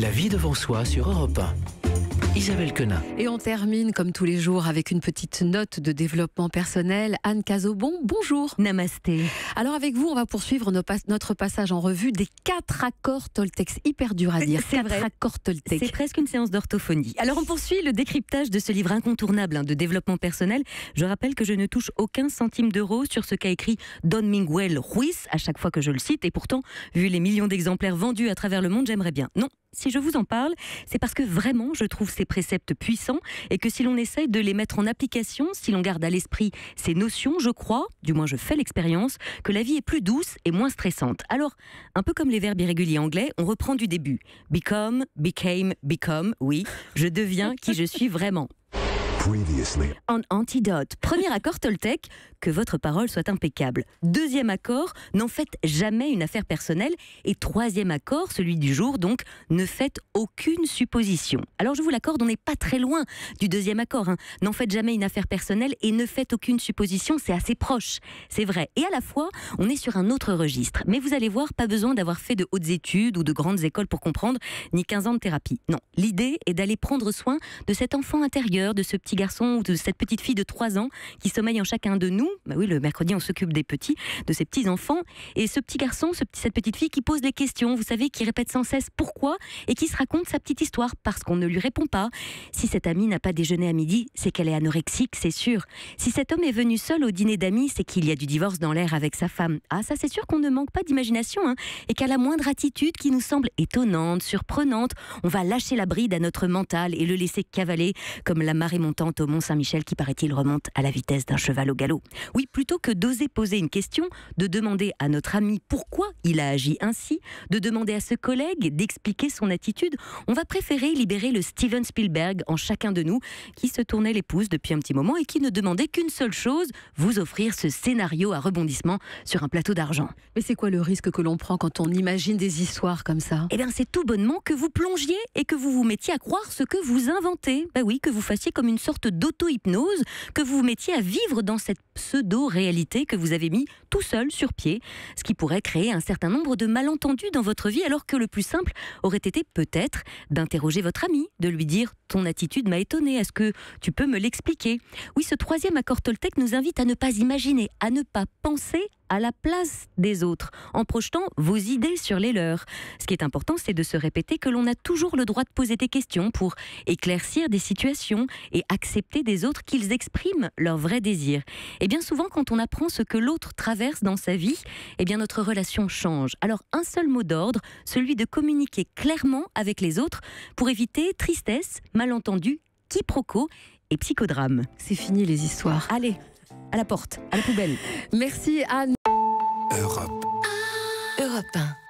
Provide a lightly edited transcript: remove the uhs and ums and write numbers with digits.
La vie devant soi sur Europe 1. Isabelle Quenin. Et on termine comme tous les jours avec une petite note de développement personnel. Anne Cazobon, bonjour. Namasté. Alors avec vous, on va poursuivre notre passage en revue des 4 accords Toltec. C'est hyper dur à dire. 4 accords Toltec. C'est presque une séance d'orthophonie. Alors on poursuit le décryptage de ce livre incontournable de développement personnel. Je rappelle que je ne touche aucun centime d'euro sur ce qu'a écrit Don Miguel Ruiz à chaque fois que je le cite. Et pourtant, vu les millions d'exemplaires vendus à travers le monde, j'aimerais bien. Non. Si je vous en parle, c'est parce que vraiment je trouve ces préceptes puissants et que si l'on essaye de les mettre en application, si l'on garde à l'esprit ces notions, je crois, du moins je fais l'expérience, que la vie est plus douce et moins stressante. Alors, un peu comme les verbes irréguliers anglais, on reprend du début. Become, became, become, oui, je deviens qui je suis vraiment. En antidote. Premier accord Toltec, que votre parole soit impeccable. Deuxième accord, n'en faites jamais une affaire personnelle. Et troisième accord, celui du jour, donc, ne faites aucune supposition. Alors je vous l'accorde, on n'est pas très loin du deuxième accord. N'en faites jamais une affaire personnelle et ne faites aucune supposition, c'est assez proche. C'est vrai. Et à la fois, on est sur un autre registre. Mais vous allez voir, pas besoin d'avoir fait de hautes études ou de grandes écoles pour comprendre, ni 15 ans de thérapie. Non, l'idée est d'aller prendre soin de cet enfant intérieur, de ce petit garçon ou de cette petite fille de 3 ans qui sommeille en chacun de nous. Bah oui, le mercredi, on s'occupe des petits, de ces petits enfants. Et ce petit garçon, cette petite fille qui pose des questions, vous savez, qui répète sans cesse pourquoi et qui se raconte sa petite histoire parce qu'on ne lui répond pas. Si cette amie n'a pas déjeuné à midi, c'est qu'elle est anorexique, c'est sûr. Si cet homme est venu seul au dîner d'amis, c'est qu'il y a du divorce dans l'air avec sa femme. Ah, ça c'est sûr qu'on ne manque pas d'imagination, et qu'à la moindre attitude qui nous semble étonnante, surprenante, on va lâcher la bride à notre mental et le laisser cavaler comme la marée montante au Mont-Saint-Michel qui, paraît-il, remonte à la vitesse d'un cheval au galop. Oui, plutôt que d'oser poser une question, de demander à notre ami pourquoi il a agi ainsi, de demander à ce collègue d'expliquer son attitude, on va préférer libérer le Steven Spielberg en chacun de nous qui se tournait les pouces depuis un petit moment et qui ne demandait qu'une seule chose, vous offrir ce scénario à rebondissement sur un plateau d'argent. Mais c'est quoi le risque que l'on prend quand on imagine des histoires comme ça ? Eh bien, c'est tout bonnement que vous plongiez et que vous vous mettiez à croire ce que vous inventez. Ben oui, que vous fassiez comme une sorte d'auto-hypnose, que vous vous mettiez à vivre dans cette pseudo-réalité que vous avez mis tout seul sur pied, ce qui pourrait créer un certain nombre de malentendus dans votre vie, alors que le plus simple aurait été peut-être d'interroger votre ami, de lui dire « ton attitude m'a étonné, est-ce que tu peux me l'expliquer ?» Oui, ce troisième accord Toltec nous invite à ne pas imaginer, à ne pas penser à la place des autres, en projetant vos idées sur les leurs. Ce qui est important, c'est de se répéter que l'on a toujours le droit de poser des questions pour éclaircir des situations et accepter des autres qu'ils expriment leurs vrais désirs. Et bien souvent, quand on apprend ce que l'autre traverse dans sa vie, eh bien notre relation change. Alors un seul mot d'ordre, celui de communiquer clairement avec les autres pour éviter tristesse, malentendus, quiproquos et psychodrames. C'est fini les histoires. Allez, à la porte, à la poubelle. Merci Anne. Europe 1.